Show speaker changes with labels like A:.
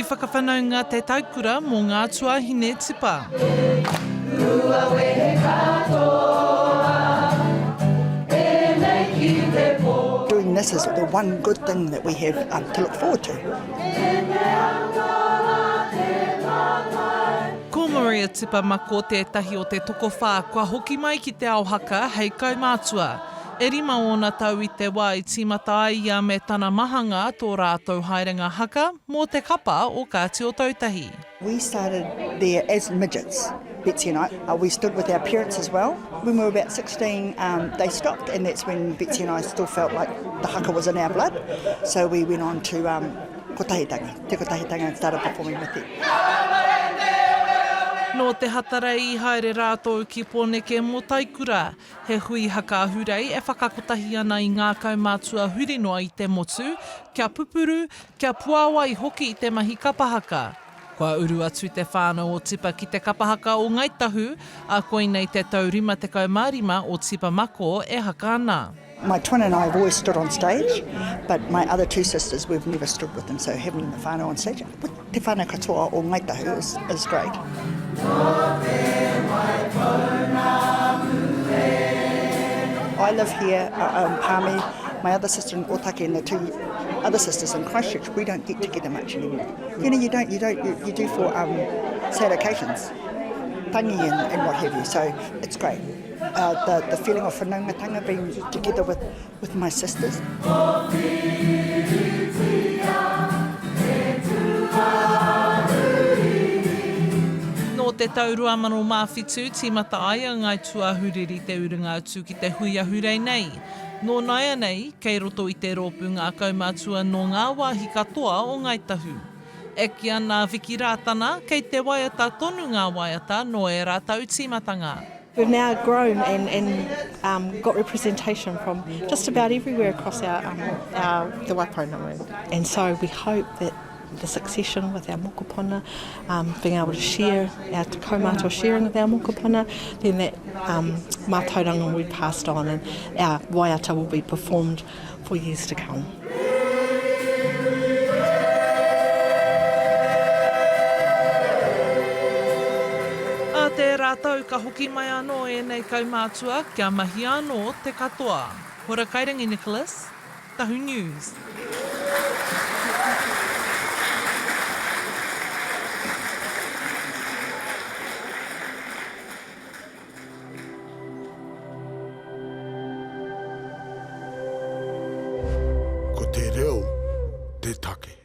A: Hui whakawhanaunga te Taikura mō ngā tuāhine tipa.
B: Doing this is the one good thing that we have to look forward to.
A: Ko Maria Tipa-Mako tētahi o te toko whā kua hoki mai ki te ao Haka hei kaumātua. E rima ona tau i te wai tīmata ai ia me tana mahanga tō rātou haerenga Haka mō te Kapa o Kāti o Tautahi.
B: We started there as midgets, Betsy and I. We stood with our parents as well. When we were about 16, they stopped, and that's when Betsy and I still felt like the Haka was in our blood. So we went on to te kotahitanga and started performing with it.
A: No te hatara I haere rātou ki Pōneke mō Taikura, he hui haka ahurei e whakakotahi ana I ngā kaumātua huri noa I te motu, kia pupuru, kia puawa I hoki I te mahi kapahaka. Kua uru atu te whānau o tipa ki te kapahaka o Ngāi Tahu, a koinei te taurima te kaumārima o Tipa-Mako e haka ana.
B: My twin and I have always stood on stage, but my other two sisters, we've never stood with them, so having the whānau on stage with te whānau katoa o Ngāi Tahu is great. I live here, Pāmi, my other sister in Otake and the two other sisters in Christchurch. We don't get together much anymore. You know, you do for sad occasions, tangi and what have you, so it's great. The feeling of whanaungatanga, being together with my sisters. No te taurua mano mawhitu, tīmata ai a ngai tuāhuriri te urunga atu ki te hui ahurei nei. No naia nei, kei roto I te rōpu ngā kaumātua no ngā wāhi katoa o Ngāi Tahu. E kia ngā wiki rātana, kei te waiata tonu ngā waiata no e rātou tīmatanga.
C: We've now grown and got representation from just about everywhere across our the Waipaunga. And so we hope that the succession with our mokopuna, being able to share our kaumātua sharing with our mokopuna, then that mātauranga will be passed on and our waiata will be performed for years to come.
A: A te rātou ka hoki mai anō e nei kaumātua, kia mahi anō te katoa. Hora kairangi Nicholas, Tahu News.
D: Ko te reo, te take.